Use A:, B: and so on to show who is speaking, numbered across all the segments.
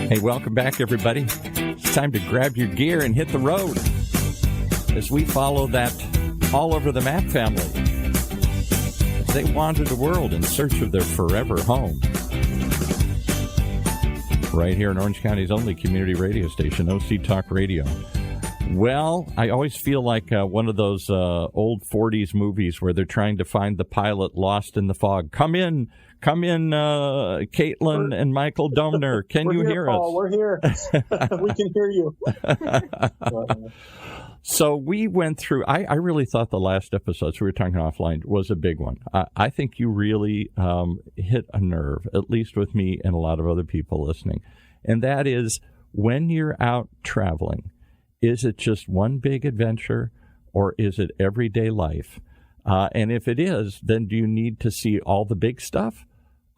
A: Hey, welcome back, everybody. It's time to grab your gear and hit the road as we follow that all over the map family. They wander the world in search of their forever home. Right here in Orange County's only community radio station, OC Talk Radio. Well, I always feel like one of those old 40s movies where they're trying to find the pilot lost in the fog. Come in, Caitlin and Michael Domner. Can you hear
B: Paul,
A: us?
B: We're here. We can hear you.
A: So we went through, I really thought the last episode, so we were talking offline, was a big one. I think you really hit a nerve, at least with me and a lot of other people listening. And that is, when you're out traveling, is it just one big adventure or is it everyday life? And if it is, then do you need to see all the big stuff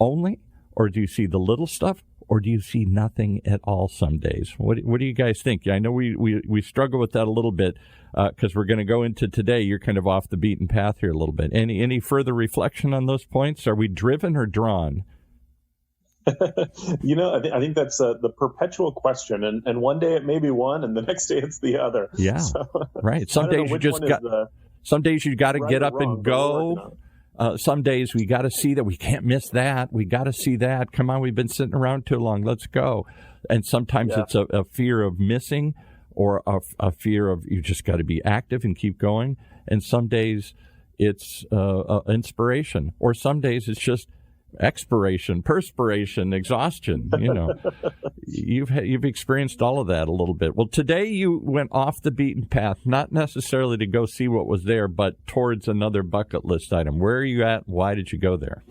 A: only? Or do you see the little stuff? Or do you see nothing at all some days? What do you guys think? I know we struggle with that a little bit because we're going to go into today. You're kind of off the beaten path here a little bit. Any further reflection on those points? Are we driven or drawn?
B: I think that's the perpetual question. And one day it may be one, and the next day it's the other.
A: Yeah, so, right. Some days some days you got to get up and go. Some days we got to see that. We can't miss that. We got to see that. Come on, we've been sitting around too long. Let's go. And sometimes it's a fear of missing or a fear of you just got to be active and keep going. And some days it's inspiration, or some days it's just expiration, perspiration, exhaustion. You've experienced all of that a little bit. Well, today you went off the beaten path, not necessarily to go see what was there, but towards another bucket list item. Where are you at? Why did you go there?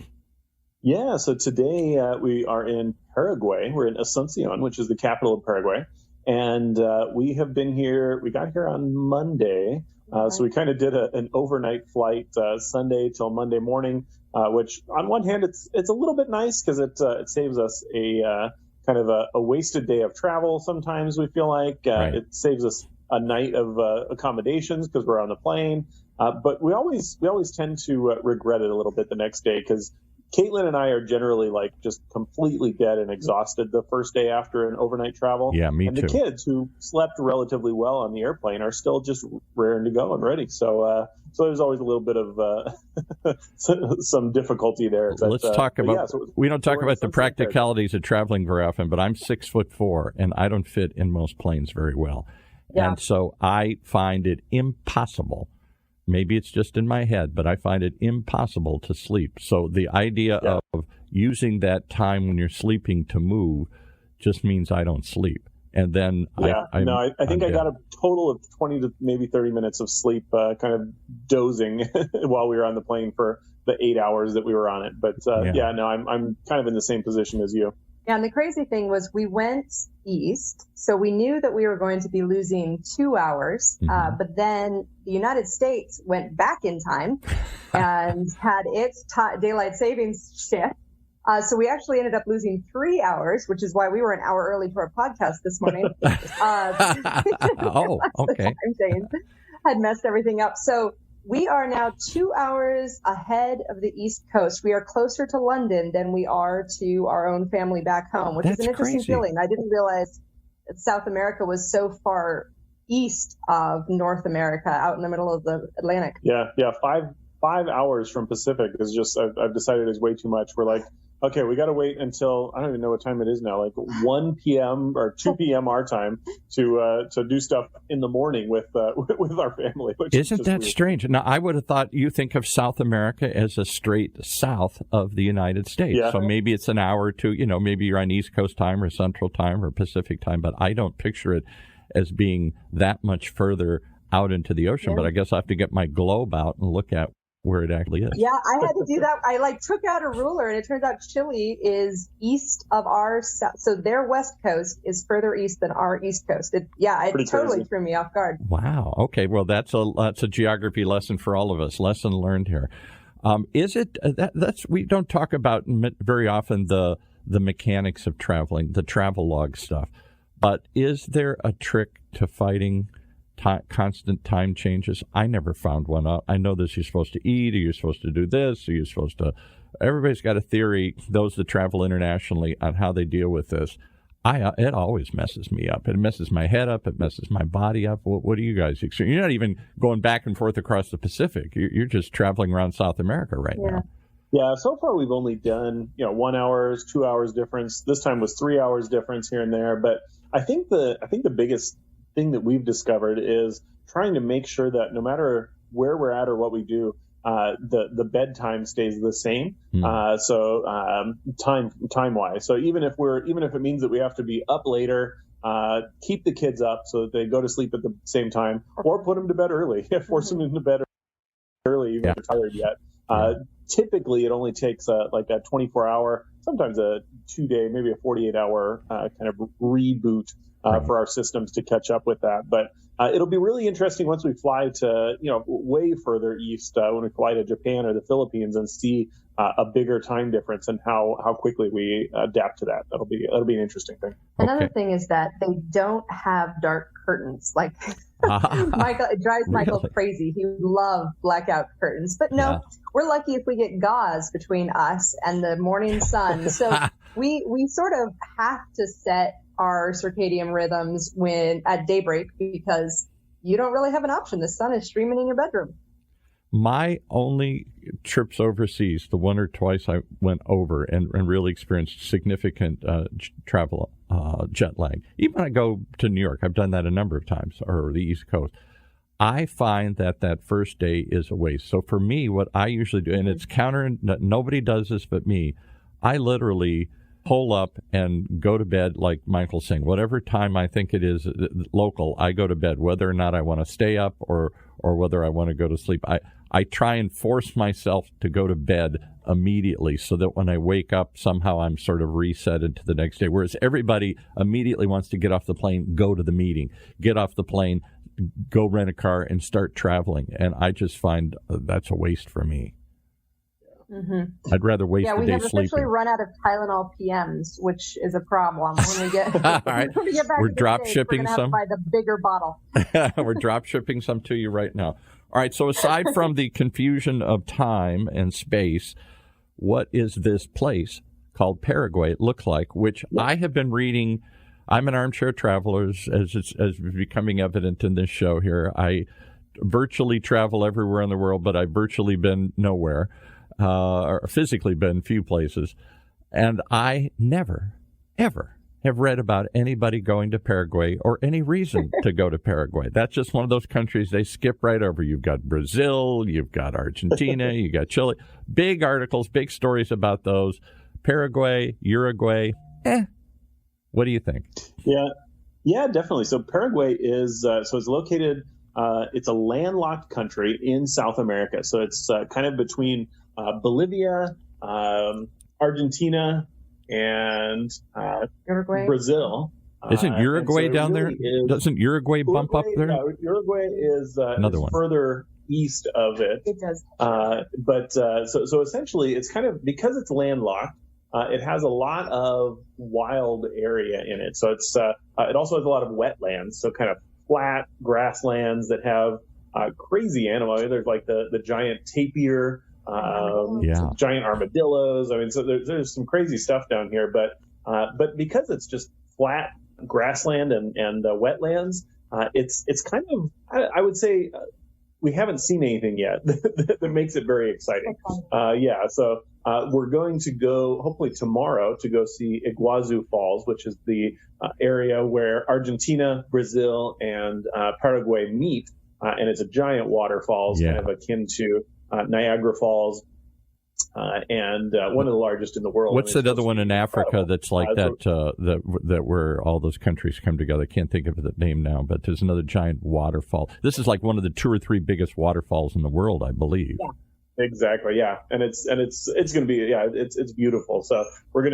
B: Yeah, so today we are in Paraguay. We're in Asuncion, which is the capital of Paraguay. And we have been here, we got here on Monday. So we kind of did an overnight flight Sunday till Monday morning, which on one hand, it's a little bit nice because it saves us a kind of a wasted day of travel. Sometimes we feel like
A: right.
B: It saves us a night of accommodations because we're on the plane. But we always tend to regret it a little bit the next day because Caitlin and I are generally like just completely dead and exhausted the first day after an overnight travel.
A: Yeah, me
B: too. And the kids who slept relatively well on the airplane are still just raring to go and ready. So there's always a little bit of some difficulty there. But,
A: let's talk about. We don't talk about the practicalities of traveling very often, but I'm 6'4" and I don't fit in most planes very well, and so I find it impossible. Maybe it's just in my head, but I find it impossible to sleep. So the idea of using that time when you're sleeping to move just means I don't sleep. And then I
B: think I got a total of 20 to maybe 30 minutes of sleep, kind of dozing while we were on the plane for the 8 hours that we were on it. But I'm kind of in the same position as you.
C: Yeah, and the crazy thing was we went east, so we knew that we were going to be losing 2 hours, but then the United States went back in time and had its daylight savings shift. So we actually ended up losing 3 hours, which is why we were an hour early to our podcast this morning.
A: Oh, okay.
C: The time change had messed everything up. So we are now 2 hours ahead of the East Coast. We are closer to London than we are to our own family back home, which is an interesting feeling. I didn't realize that South America was so far east of North America, out in the middle of the Atlantic.
B: Yeah. 5 hours from Pacific is just, I've decided is way too much. We're like, okay, we got to wait until, I don't even know what time it is now, like 1 p.m. or 2 p.m. our time to do stuff in the morning with our family.
A: Isn't that strange? Now, I would have thought you think of South America as a straight south of the United States. Yeah. So maybe it's an hour or two, maybe you're on East Coast time or Central time or Pacific time, but I don't picture it as being that much further out into the ocean. Yeah. But I guess I have to get my globe out and look at where it actually is.
C: Yeah, I had to do that. I took out a ruler, and it turns out Chile is east of our south. So their west coast is further east than our east coast. It totally threw me off guard.
A: Wow. Okay. Well, that's a geography lesson for all of us. Lesson learned here. Is it that's we don't talk about very often the mechanics of traveling, the travel log stuff, but is there a trick to fighting constant time changes? I never found one out. I know this, you're supposed to eat, or you're supposed to do this, or you're supposed to... Everybody's got a theory, those that travel internationally, on how they deal with this. It always messes me up. It messes my head up. It messes my body up. What do you guys experience? You're not even going back and forth across the Pacific. You're just traveling around South America right now.
B: Yeah, so far we've only done 1 hour, 2 hours difference. This time was 3 hours difference here and there. But I think the biggest thing that we've discovered is trying to make sure that no matter where we're at or what we do, the bedtime stays the same. So time wise. So even if it means that we have to be up later, keep the kids up so that they go to sleep at the same time, or put them to bed early. Force them into bed early, even if they're tired yet. Typically, it only takes like a 24-hour, sometimes a 2-day, maybe a 48-hour kind of reboot for our systems to catch up with that. But it'll be really interesting once we fly to, way further east, when we fly to Japan or the Philippines and see a bigger time difference and how quickly we adapt to that. That'll be an interesting thing.
C: Another thing is that they don't have dark curtains. Like Michael, it drives Michael crazy. He would love blackout curtains, but no, we're lucky if we get gauze between us and the morning sun. So we sort of have to set our circadian rhythms at daybreak, because you don't really have an option. The sun is streaming in your bedroom.
A: My only trips overseas, the one or twice I went over and really experienced significant travel jet lag. Even when I go to New York, I've done that a number of times, or the East Coast. I find that first day is a waste. So for me, what I usually do, and it's nobody does this but me, I literally pull up and go to bed, like Michael's saying, whatever time I think it is local, I go to bed, whether or not I want to stay up or whether I want to go to sleep. I try and force myself to go to bed immediately so that when I wake up, somehow I'm sort of reset into the next day. Whereas everybody immediately wants to get off the plane, go to the meeting, get off the plane, go rent a car and start traveling. And I just find that's a waste for me. Mm-hmm. I'd rather waste a day sleeping.
C: Yeah, we have officially run out of Tylenol PMs, which is a problem. When we get,
A: all right.
C: when we get back
A: we're
C: to
A: drop
C: States,
A: shipping
C: we're
A: some.
C: Buy the bigger bottle.
A: We're drop shipping some to you right now. All right. So aside from the confusion of time and space, what is this place called Paraguay look like? Which I have been reading. I'm an armchair traveler, as is becoming evident in this show here. I virtually travel everywhere in the world, but I've virtually been nowhere. Or physically been few places, and I never, ever have read about anybody going to Paraguay or any reason to go to Paraguay. That's just one of those countries they skip right over. You've got Brazil, you've got Argentina, you got Chile. Big articles, big stories about those. Paraguay, Uruguay, what do you think?
B: Yeah, definitely. So Paraguay is it's located. It's a landlocked country in South America. So it's kind of between Bolivia, Argentina, and Brazil.
A: Isn't Uruguay down there? Doesn't Uruguay bump up there?
B: Yeah, Uruguay is further east of it.
C: It does.
B: So essentially, it's kind of, because it's landlocked, it has a lot of wild area in it. So it's it also has a lot of wetlands. So kind of flat grasslands that have crazy animals. There's like the giant tapir. Giant armadillos. I mean, so there's some crazy stuff down here, but because it's just flat grassland and wetlands, it's kind of, I would say, we haven't seen anything yet that makes it very exciting. So we're going to go hopefully tomorrow to go see Iguazu Falls, which is the area where Argentina, Brazil, and Paraguay meet, and it's a giant waterfalls, kind of akin to Niagara Falls, and one of the largest in the world.
A: What's that other one in Africa that's like that where all those countries come together? I can't think of the name now, but there's another giant waterfall. This is like one of the 2 or 3 biggest waterfalls in the world, I believe.
B: Yeah. Exactly. Yeah. And it's going to be, it's beautiful. So we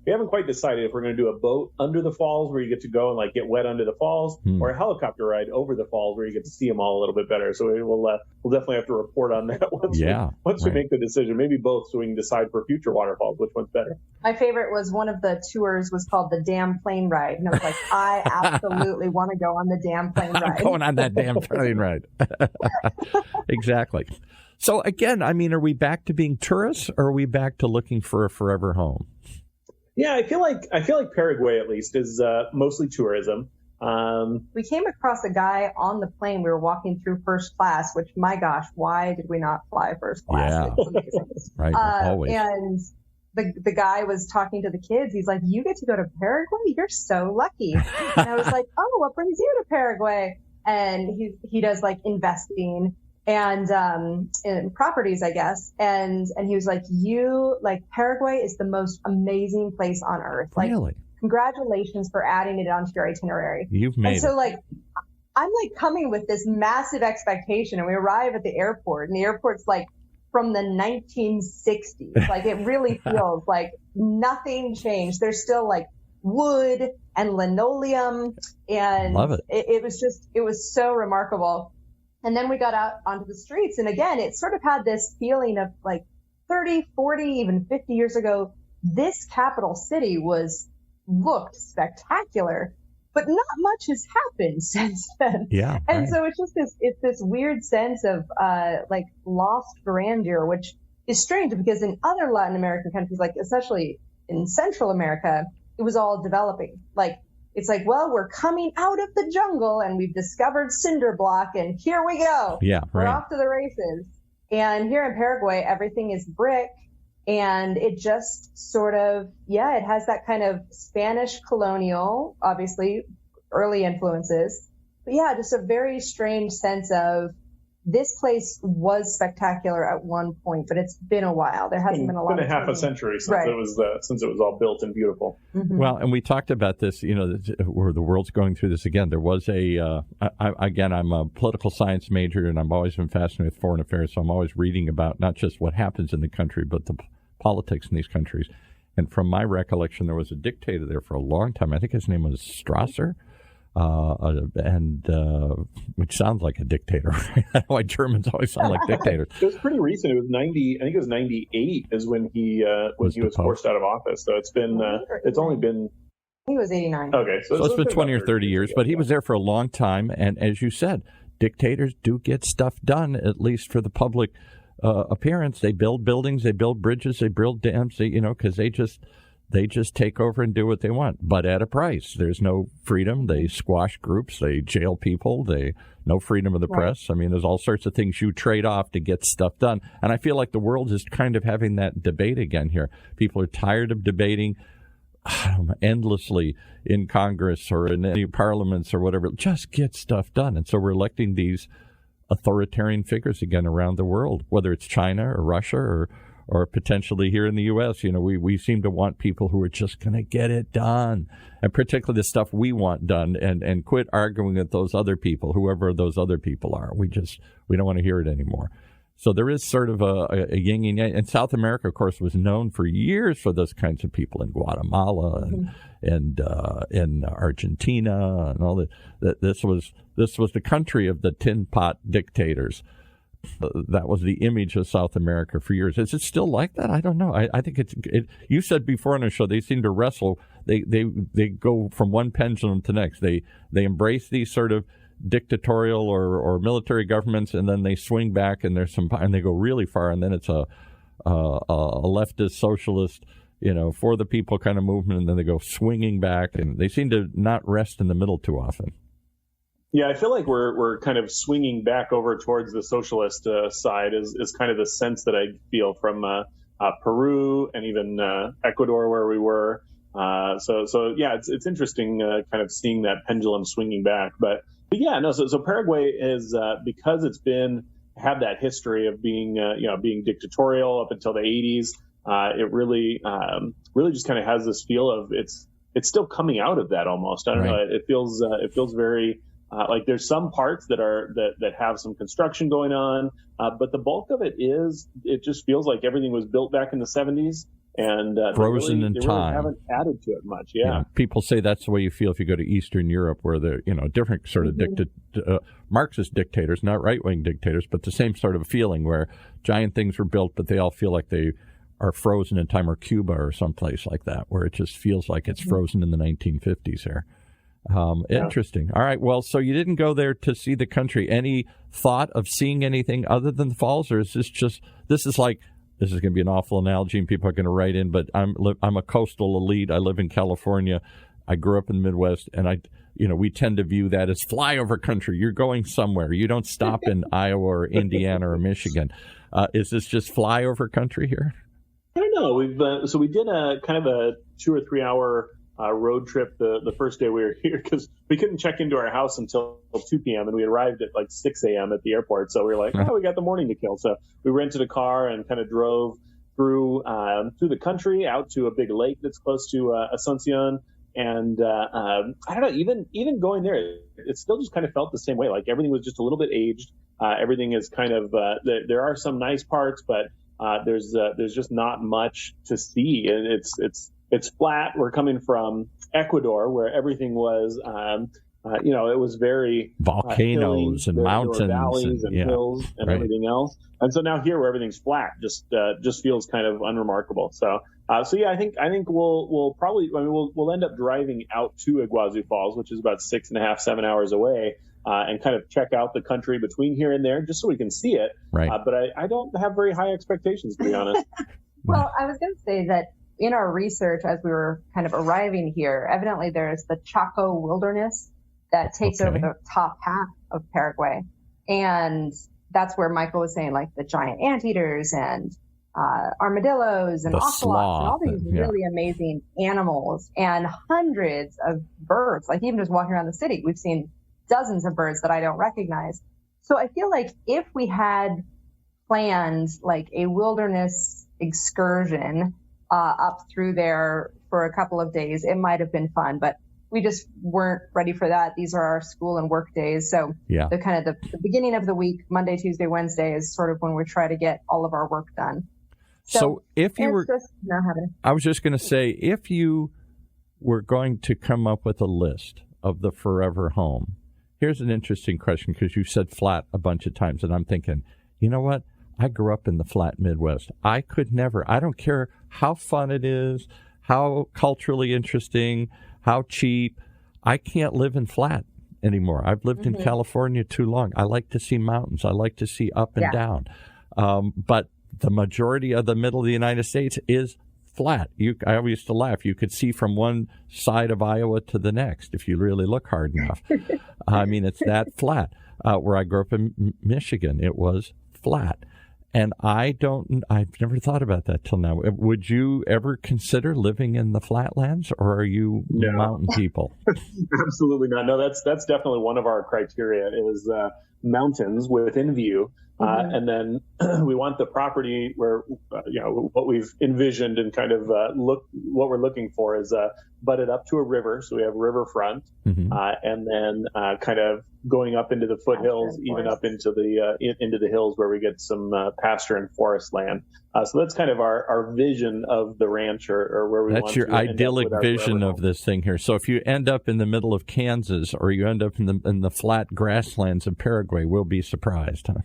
B: haven't quite decided if we're going to do a boat under the falls where you get to go and like get wet under the falls, or a helicopter ride over the falls where you get to see them all a little bit better. So we'll definitely have to report on that once we make the decision, maybe both, so we can decide for future waterfalls, which one's better.
C: My favorite was one of the tours was called the Damn Plane Ride. And I was like, I absolutely want to go on the damn plane ride.
A: I'm going on that damn plane ride. Exactly. So again, I mean, are we back to being tourists, or are we back to looking for a forever home?
B: Yeah, I feel like Paraguay at least is mostly tourism.
C: We came across a guy on the plane. We were walking through first class, which, my gosh, why did we not fly first class?
A: Yeah.
C: It's amazing.
A: Right, always.
C: And the guy was talking to the kids. He's like, "You get to go to Paraguay? You're so lucky." And I was like, "Oh, what brings you to Paraguay?" And he does like investing and in properties, I guess. And he was like, Paraguay is the most amazing place on earth. Like,
A: really?
C: Congratulations for adding it onto your itinerary.
A: You've made
C: it. And so,
A: it.
C: like, I'm like coming with this massive expectation, and we arrive at the airport, and the airport's like from the 1960s. Like, it really feels like nothing changed. There's still like wood and linoleum, and
A: love it.
C: It was so remarkable. And then we got out onto the streets, and again, it sort of had this feeling of like 30, 40, even 50 years ago, this capital city looked spectacular, but not much has happened since then.
A: Yeah.
C: And
A: right.
C: so it's just this weird sense of like lost grandeur, which is strange because in other Latin American countries, like especially in Central America, it was all developing. Like, it's like, well, we're coming out of the jungle and we've discovered cinder block and here we go.
A: Yeah,
C: we're
A: right.
C: off to the races. And here in Paraguay, everything is brick. And it just sort of, it has that kind of Spanish colonial, obviously, early influences. But yeah, just a very strange sense of this place was spectacular at one point, but it's been a while. There hasn't been a lot of
B: It's been a half a century since it was all built and beautiful.
C: Mm-hmm.
A: Well, and we talked about this, where the world's going through this again. There was I'm a political science major, and I've always been fascinated with foreign affairs, so I'm always reading about not just what happens in the country, but the politics in these countries. And from my recollection, there was a dictator there for a long time. I think his name was Strasser, which sounds like a dictator. Right? I know why Germans always sound like dictators.
B: It was pretty recent. It was 90. I think it was 98 is when he was forced out of office. So it's been it's only been.
C: He was 89.
B: Okay,
A: so it's been 20 or 30 years, but he was there for a long time. And as you said, dictators do get stuff done, at least for the public appearance. They build buildings, they build bridges, they build dams, because they just take over and do what they want, but at a price. There's no freedom. They squash groups, they jail people, no freedom of the press. I mean, there's all sorts of things you trade off to get stuff done. And I feel like the world is kind of having that debate again here. People are tired of debating endlessly in Congress or in any parliaments or whatever. Just get stuff done. And so we're electing these authoritarian figures again around the world, whether it's China or Russia or potentially here in the U.S. We seem to want people who are just going to get it done, and particularly the stuff we want done, and quit arguing with those other people, whoever those other people are. We don't want to hear it anymore. So there is sort of a yin and yang. And South America, of course, was known for years for those kinds of people in Guatemala and in Argentina and all that. This was the country of the tin pot dictators. That was the image of South America for years. Is it still like that? I don't know. I think it's. You said before on the show they seem to wrestle. They go from one pendulum to the next. They embrace these sort of dictatorial or military governments, and then they swing back, and they go really far, and then it's a leftist socialist, for the people kind of movement, and then they go swinging back, and they seem to not rest in the middle too often.
B: Yeah, I feel like we're kind of swinging back over towards the socialist side is kind of the sense that I feel from Peru and even Ecuador where we were. So yeah, it's interesting kind of seeing that pendulum swinging back. But yeah, no. So Paraguay is because it's had that history of being dictatorial up until the 80s. It really just kind of has this feel of it's still coming out of that almost. I don't know. It feels very. Like there's some parts that have some construction going on, but the bulk of it just feels like everything was built back in the 70s and
A: frozen in time.
B: Really haven't added to it much. Yeah.
A: People say that's the way you feel if you go to Eastern Europe, where they're different sort of Marxist dictators, not right-wing dictators, but the same sort of feeling where giant things were built, but they all feel like they are frozen in time, or Cuba or someplace like that, where it just feels like it's frozen in the 1950s here. Interesting. All right. Well, so you didn't go there to see the country. Any thought of seeing anything other than the falls, or is this like this is going to be an awful analogy, and people are going to write in, but I'm a coastal elite. I live in California. I grew up in the Midwest, and we tend to view that as flyover country. You're going somewhere. You don't stop in Iowa or Indiana or Michigan. Is this just flyover country here?
B: I don't know. We did a kind of a 2 or 3 hour road trip the first day we were here, because we couldn't check into our house until 2 p.m. and we arrived at like 6 a.m. at the airport. So we were like, we got the morning to kill. So we rented a car and kind of drove through the country out to a big lake that's close to Asuncion. And I don't know, even going there, it still just kind of felt the same way. Like everything was just a little bit aged. Everything is kind of there are some nice parts, but there's just not much to see, and it's flat. We're coming from Ecuador, where everything was it was very
A: volcanoes
B: hilly.
A: and mountains,
B: there were valleys and hills and everything else. And so now here, where everything's flat, just feels kind of unremarkable. So I think we'll probably we'll end up driving out to Iguazu Falls, which is about 6.5, 7 hours away, and kind of check out the country between here and there, just so we can see it.
A: Right.
B: But I don't have very high expectations, to be honest.
C: Well, I was going to say that in our research, as we were kind of arriving here, evidently there's the Chaco wilderness that takes over the top half of Paraguay. And that's where Michael was saying, like, the giant anteaters and armadillos and ocelots and all these really amazing animals and hundreds of birds. Like, even just walking around the city, we've seen dozens of birds that I don't recognize. So I feel like if we had planned like a wilderness excursion up through there for a couple of days, it might have been fun, but we just weren't ready for that. These are our school and work days. So the kind of the beginning of the week, Monday, Tuesday, Wednesday, is sort of when we try to get all of our work done.
A: So if you were,
C: just not having.
A: I was just going to say, if you were going to come up with a list of the forever home, here's an interesting question, because you said flat a bunch of times, and I'm thinking, you know what? I grew up in the flat Midwest. I could never, I don't care how fun it is, how culturally interesting, how cheap, I can't live in flat anymore. I've lived in California too long. I like to see mountains. I like to see up and down. But the majority of the middle of the United States is flat. I always used to laugh. You could see from one side of Iowa to the next if you really look hard enough. I mean, it's that flat. Where I grew up in Michigan, it was flat. And I've never thought about that till now. Would you ever consider living in the flatlands, or are you mountain people?
B: Absolutely not. No, that's definitely one of our criteria is mountains within view. And then we want the property where, what we've envisioned and kind of what we're looking for is butted up to a river. So we have riverfront, and then kind of going up into the foothills, even up into the hills where we get some pasture and forest land. So that's kind of our vision of the ranch, or where we want to. That's your
A: idyllic vision of this thing here. So if you end up in the middle of Kansas, or you end up in the flat grasslands of Paraguay, we'll be surprised, huh?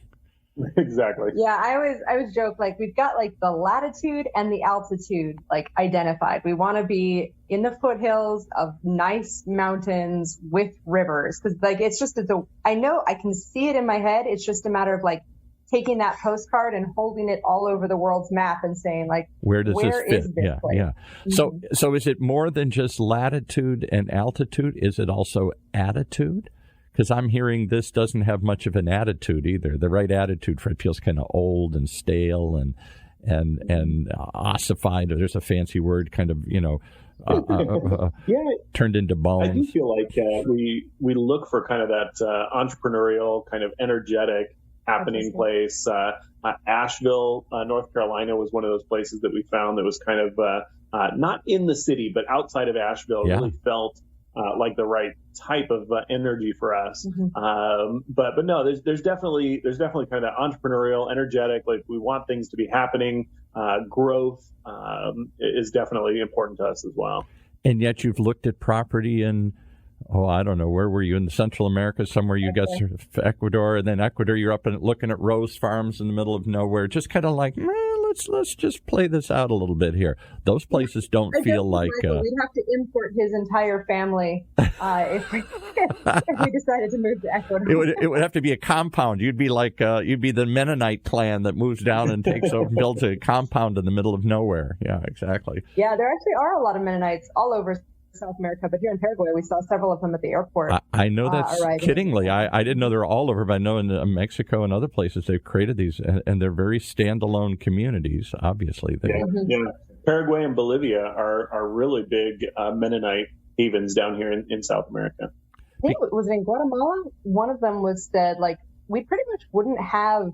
B: Exactly.
C: Yeah, I always joke, like, we've got like the latitude and the altitude like identified. We want to be in the foothills of nice mountains with rivers, because like I know I can see it in my head. It's just a matter of like taking that postcard and holding it all over the world's map and saying, like, where does this fit? This place?
A: So is it more than just latitude and altitude? Is it also attitude? Because I'm hearing this doesn't have much of an attitude either. The right attitude for it feels kind of old and stale and ossified. There's a fancy word, kind of, turned into bones.
B: I do feel like we look for kind of that entrepreneurial, kind of energetic, happening place. Asheville, North Carolina was one of those places that we found that was kind of not in the city, but outside of Asheville. Really felt like the right type of energy for us. But no, there's definitely kind of entrepreneurial, energetic, like we want things to be happening. Growth is definitely important to us as well.
A: And yet you've looked at property in, I don't know, where were you, in Central America somewhere? You got Ecuador, and then Ecuador, you're up and looking at rose farms in the middle of nowhere, just kind of like, let's just play this out a little bit here. Those places don't feel like
C: we'd have to import his entire family if we decided to move to Ecuador.
A: It would have to be a compound. You'd be like you'd be the Mennonite clan that moves down and takes over, builds a compound in the middle of nowhere. Yeah, exactly.
C: Yeah, there actually are a lot of Mennonites all over South America, but here in Paraguay, we saw several of them at the airport.
A: I know that's kiddingly. I didn't know they're all over, but I know in Mexico and other places they've created these, and they're very standalone communities, obviously.
B: Yeah. Paraguay and Bolivia are really big Mennonite havens down here in South America.
C: I think was it in Guatemala? One of them was said, like, we pretty much wouldn't have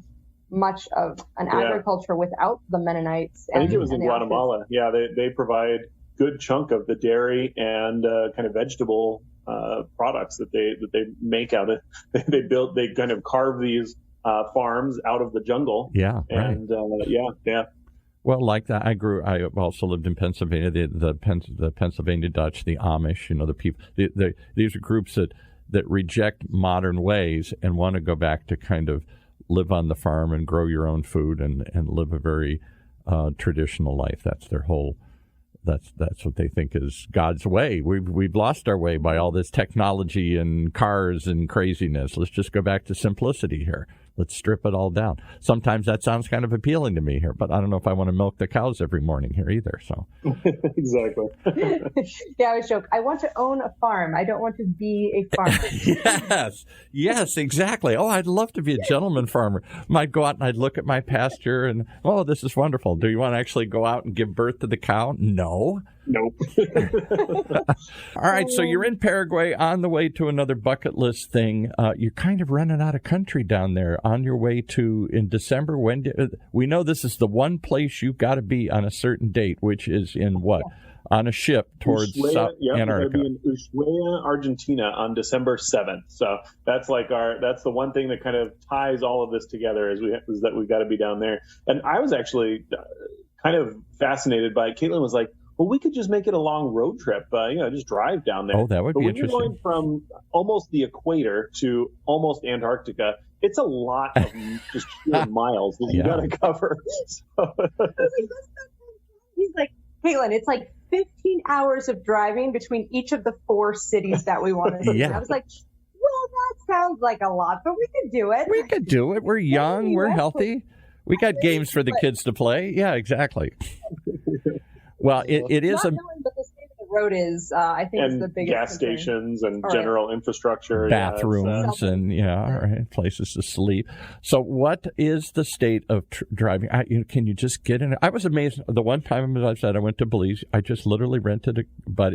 C: much of an agriculture without the Mennonites.
B: I think it was in Guatemala. Yeah, they provide good chunk of the dairy and kind of vegetable products that they make out of. They kind of carve these farms out of the jungle.
A: Yeah,
B: and
A: right. Well, like that, I also lived in Pennsylvania. The Pennsylvania Dutch, the Amish, the people. These are groups that reject modern ways and want to go back to kind of live on the farm and grow your own food and live a very traditional life. That's their whole. That's what they think is God's way. We've lost our way by all this technology and cars and craziness. Let's just go back to simplicity here. Let's strip it all down. Sometimes that sounds kind of appealing to me here, but I don't know if I want to milk the cows every morning here either. So
B: exactly.
C: Yeah, I always joke. I want to own a farm. I don't want to be a farmer.
A: Yes, exactly. Oh, I'd love to be a gentleman farmer. I'd go out and I'd look at my pasture and, oh, this is wonderful. Do you want to actually go out and give birth to the cow? No.
B: Nope.
A: All right, so you're in Paraguay on the way to another bucket list thing. You're kind of running out of country down there on your way to, in December. We know this is the one place you've got to be on a certain date, which is in what? On a ship towards Antarctica.
B: We're going to be in Ushuaia, Argentina on December 7th. So that's that's the one thing that kind of ties all of this together is that we've got to be down there. And I was actually kind of fascinated by it. Caitlin was like, well, we could just make it a long road trip, just drive down there.
A: Oh, that would be interesting.
B: When you're going from almost the equator to almost Antarctica, it's a lot of just sheer miles that you got to cover. So.
C: He's like, Caitlin, it's like 15 hours of driving between each of the 4 cities that we want to see. I was like, well, that sounds like a lot, but we could do it.
A: We could do it. We're young. We're healthy. We got games for the kids to play. Yeah, exactly. Well, it is
C: a. But the state of the road is, I think, is the biggest
B: gas
C: concern.
B: stations and general infrastructure,
A: bathrooms, and all right, places to sleep. So, what is the state of driving? Can you just get in? I was amazed. The one time, as I said, I went to Belize. I just literally rented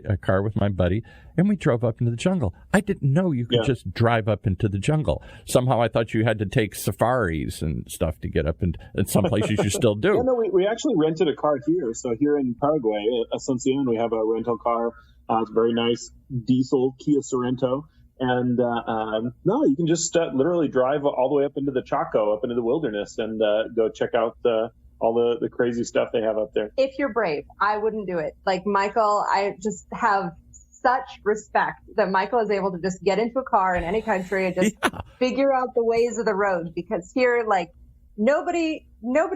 A: a car with my buddy, and we drove up into the jungle. I didn't know you could just drive up into the jungle. Somehow, I thought you had to take safaris and stuff to get up, and in some places you still do.
B: No, we actually rented a car here. So here in Paraguay, Asuncion, we have a rental car. It's a very nice diesel Kia Sorento. And you can just literally drive all the way up into the Chaco, up into the wilderness, and go check out all the crazy stuff they have up there.
C: If you're brave, I wouldn't do it. Like Michael, I just have such respect that Michael is able to just get into a car in any country and just figure out the ways of the road. Because here, like, nobody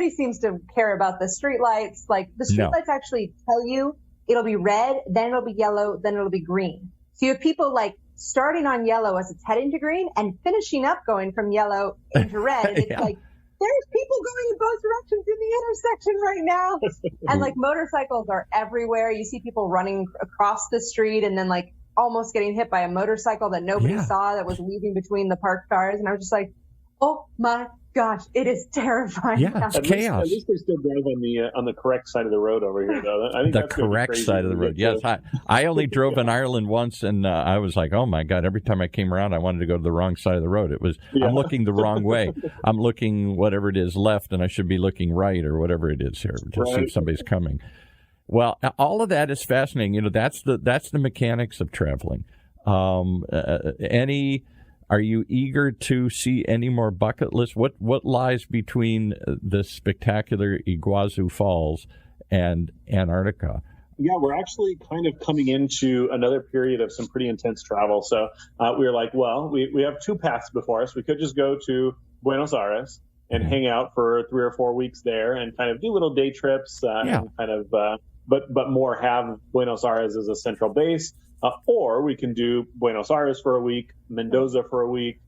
C: seems to care about the streetlights. Like, the streetlights actually tell you it'll be red, then it'll be yellow, then it'll be green. So you have people like starting on yellow as it's heading to green and finishing up going from yellow into red. And it's like, there's people going in both directions in the intersection right now. And like motorcycles are everywhere. You see people running across the street and then like almost getting hit by a motorcycle that nobody saw that was weaving between the parked cars. And I was just like, oh my gosh, it is terrifying.
A: Yeah, it's chaos.
B: At least they still drive on the correct side of the road over here, though. I think
A: the correct side of the road. Yes, I only drove in Ireland once, and I was like, oh my God! Every time I came around, I wanted to go to the wrong side of the road. It was I'm looking the wrong way. I'm looking whatever it is left, and I should be looking right or whatever it is here to see if somebody's coming. Well, all of that is fascinating. That's the mechanics of traveling. Are you eager to see any more bucket lists? What lies between the spectacular Iguazu Falls and Antarctica?
B: Yeah, we're actually kind of coming into another period of some pretty intense travel. So we were like, well, we have 2 paths before us. We could just go to Buenos Aires and hang out for 3 or 4 weeks there and kind of do little day trips and kind of, but more have Buenos Aires as a central base. Or we can do Buenos Aires for a week, Mendoza for a week,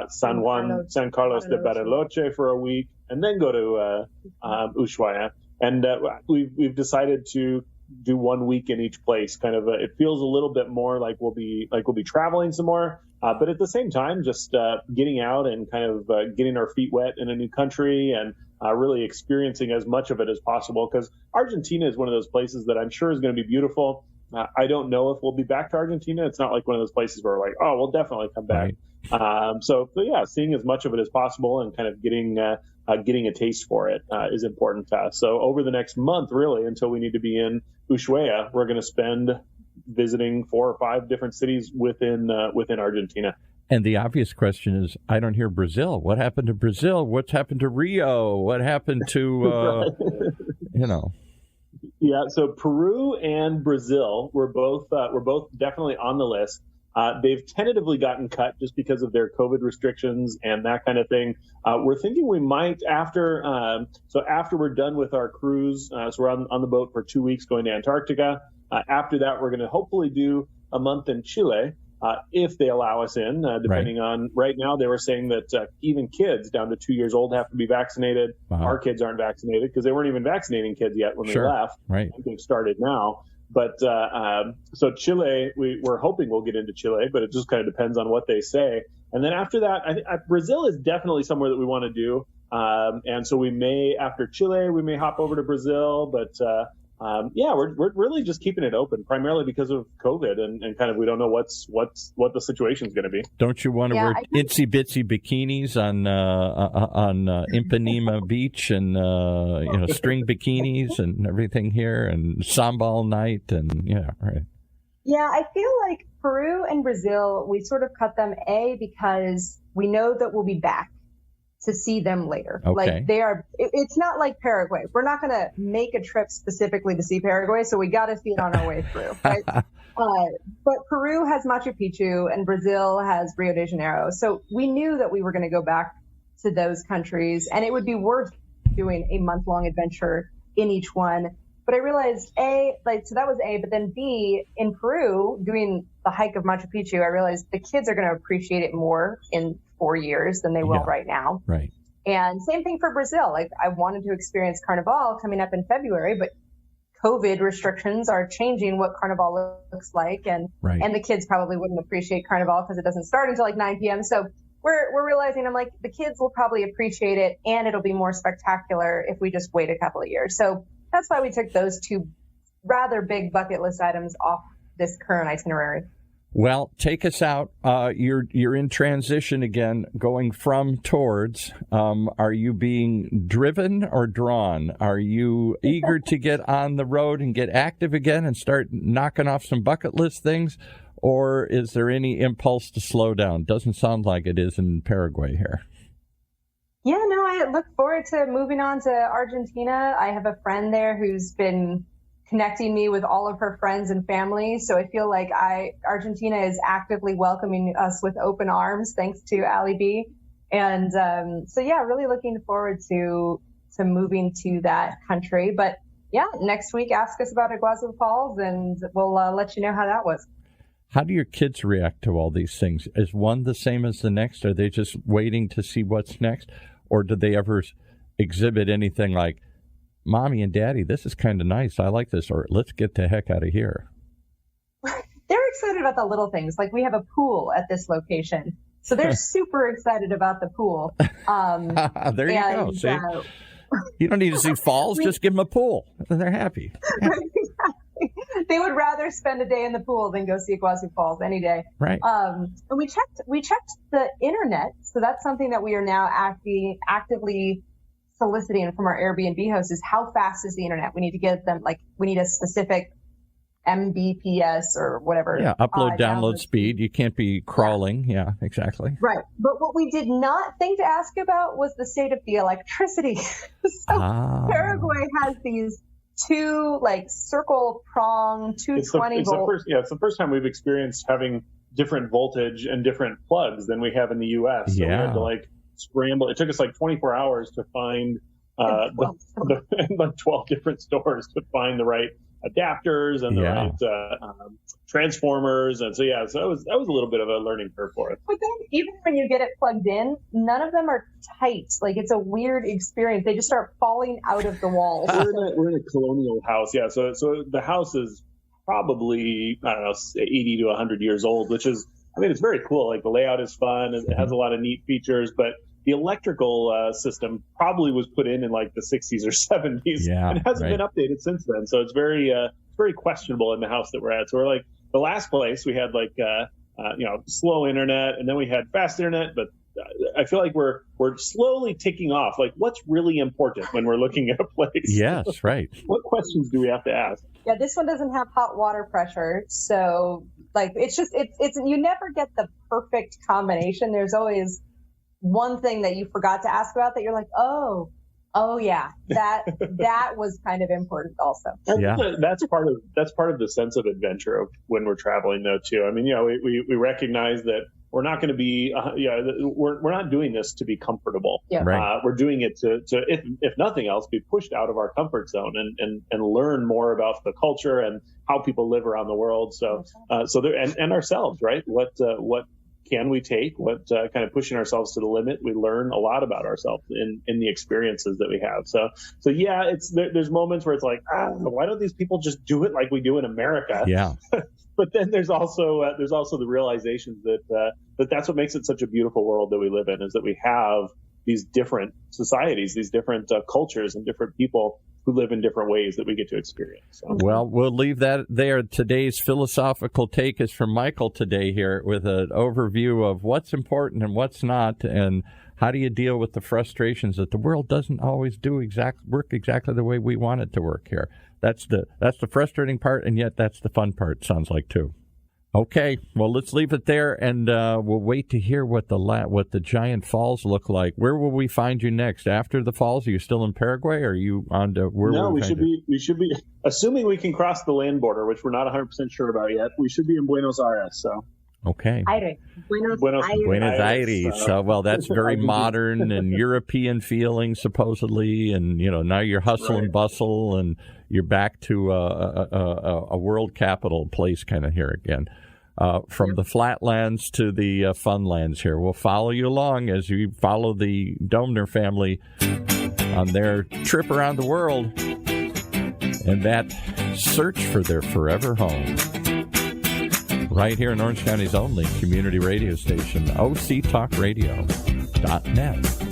B: San Carlos de Bariloche for a week, and then go to Ushuaia. And we've decided to do 1 week in each place. Kind of, it feels a little bit more like we'll be traveling some more, but at the same time, just getting out and kind of getting our feet wet in a new country and really experiencing as much of it as possible. Because Argentina is one of those places that I'm sure is going to be beautiful. I don't know if we'll be back to Argentina. It's not like one of those places where we're like, oh, we'll definitely come back. Right. So yeah, seeing as much of it as possible and kind of getting a taste for it is important to us. So over the next month, really, until we need to be in Ushuaia, we're going to spend visiting 4 or 5 different cities within Argentina.
A: And the obvious question is, I don't hear Brazil. What happened to Brazil? What's happened to Rio? What happened to,
B: Yeah, so Peru and Brazil were both definitely on the list. They've tentatively gotten cut just because of their COVID restrictions and that kind of thing. We're thinking we might after we're done with our cruise, so we're on the boat for 2 weeks going to Antarctica. After that, we're going to hopefully do a month in Chile, if they allow us in, depending on right now. They were saying that even kids down to 2 years old have to be vaccinated. Wow. Our kids aren't vaccinated because they weren't even vaccinating kids yet when they left.
A: Right.
B: I think they've started now. But so Chile, we're hoping we'll get into Chile, but it just kind of depends on what they say. And then after that, Brazil is definitely somewhere that we want to do. And so we may, after Chile, we may hop over to Brazil. But we're really just keeping it open, primarily because of COVID and kind of we don't know what the situation is going to be.
A: Don't you want to wear itsy bitsy bikinis on Ipanema Beach and string bikinis and everything here and sambal night and right.
C: Yeah, I feel like Peru and Brazil, we sort of cut them because we know that we'll be back to see them later.
A: Okay.
C: Like it's not like Paraguay. We're not going to make a trip specifically to see Paraguay, so we got to see it on our way through, right? But Peru has Machu Picchu and Brazil has Rio de Janeiro. So we knew that we were going to go back to those countries and it would be worth doing a month-long adventure in each one. But I realized so that was A, but then B, in Peru, doing the hike of Machu Picchu, I realized the kids are going to appreciate it more in 4 years than they will right now.
A: Right.
C: And same thing for Brazil. Like I wanted to experience Carnival coming up in February, but COVID restrictions are changing what Carnival looks like. And the kids probably wouldn't appreciate Carnival because it doesn't start until like 9 p.m. So we're realizing, I'm like, the kids will probably appreciate it and it'll be more spectacular if we just wait a couple of years. So that's why we took those 2 rather big bucket list items off this current itinerary.
A: Well, take us out. You're in transition again, going from towards. Are you being driven or drawn? Are you eager to get on the road and get active again and start knocking off some bucket list things? Or is there any impulse to slow down? Doesn't sound like it is in Paraguay here.
C: Yeah, no, I look forward to moving on to Argentina. I have a friend there who's been connecting me with all of her friends and family. So I feel like Argentina is actively welcoming us with open arms, thanks to Ali B. And really looking forward to moving to that country. But yeah, next week, ask us about Iguazu Falls and we'll let you know how that was.
A: How do your kids react to all these things? Is one the same as the next? Are they just waiting to see what's next? Or do they ever exhibit anything like, Mommy and Daddy, this is kind of nice. I like this. Or let's get the heck out of here.
C: They're excited about the little things. Like we have a pool at this location. So they're super excited about the pool.
A: There you go. See? You don't need to see falls. Just give them a pool. And they're happy.
C: They would rather spend a day in the pool than go see Iguazu Falls any day.
A: Right.
C: And we checked the internet. So that's something that we are now actively soliciting from our Airbnb hosts is how fast is the internet? We need to get them, we need a specific Mbps or whatever.
A: Yeah, download speed. You can't be crawling. Yeah, exactly.
C: Right. But what we did not think to ask about was the state of the electricity. Paraguay has these 2 circle prong 220 volt.
B: It's the first time we've experienced having different voltage and different plugs than we have in the U.S. So we had to scramble. It took us like 24 hours to find like 12 different stores to find the right adapters and the right transformers. And so that was a little bit of a learning curve for us.
C: But then even when you get it plugged in, none of them are tight. Like, it's a weird experience. They just start falling out of the walls.
B: We're in a colonial house. Yeah. So the house is probably, I don't know, 80 to 100 years old, which is, I mean, it's very cool. Like, the layout is fun. It has a lot of neat features, but the electrical system probably was put in like the 60s or 70s and hasn't been updated since then. So it's very questionable in the house that we're at. So we're like, the last place we had like, slow internet, and then we had fast internet, but I feel like we're slowly ticking off like what's really important when we're looking at a place.
A: Yes, right.
B: What questions do we have to ask?
C: Yeah, this one doesn't have hot water pressure, so like it's you never get the perfect combination. There's always one thing that you forgot to ask about that you're like, oh yeah, that was kind of important also.
B: Yeah, that's part of the sense of adventure of when we're traveling though too. I mean, we recognize that we're not going to be, we're not doing this to be comfortable.
C: Yeah.
A: Right.
B: We're doing it to if nothing else, be pushed out of our comfort zone and learn more about the culture and how people live around the world. So and ourselves, right? What can we take? What kind of pushing ourselves to the limit? We learn a lot about ourselves in the experiences that we have. So yeah, there's moments where it's like, why don't these people just do it like we do in America?
A: Yeah.
B: But then there's also the realization that that's what makes it such a beautiful world that we live in, is that we have these different societies, these different cultures and different people who live in different ways that we get to experience. So.
A: Well, we'll leave that there. Today's philosophical take is from Michael today here with an overview of what's important and what's not, and how do you deal with the frustrations that the world doesn't always work exactly the way we want it to work here. That's the frustrating part, and yet that's the fun part, sounds like, too. Okay, well, let's leave it there, and we'll wait to hear what the giant falls look like. Where will we find you next? After the falls? Are you still in Paraguay, or are you on to where?
B: No, we should be, assuming we can cross the land border, which we're not 100% sure about yet. We should be in Buenos Aires, so.
A: Okay.
C: Buenos
A: Aires. Well, that's very modern and European feeling, supposedly, and now you're hustle and bustle, and you're back to a world capital place kind of here again. From the flatlands to the funlands here. We'll follow you along as you follow the Domner family on their trip around the world and that search for their forever home. Right here in Orange County's only community radio station, OCTalkRadio.net.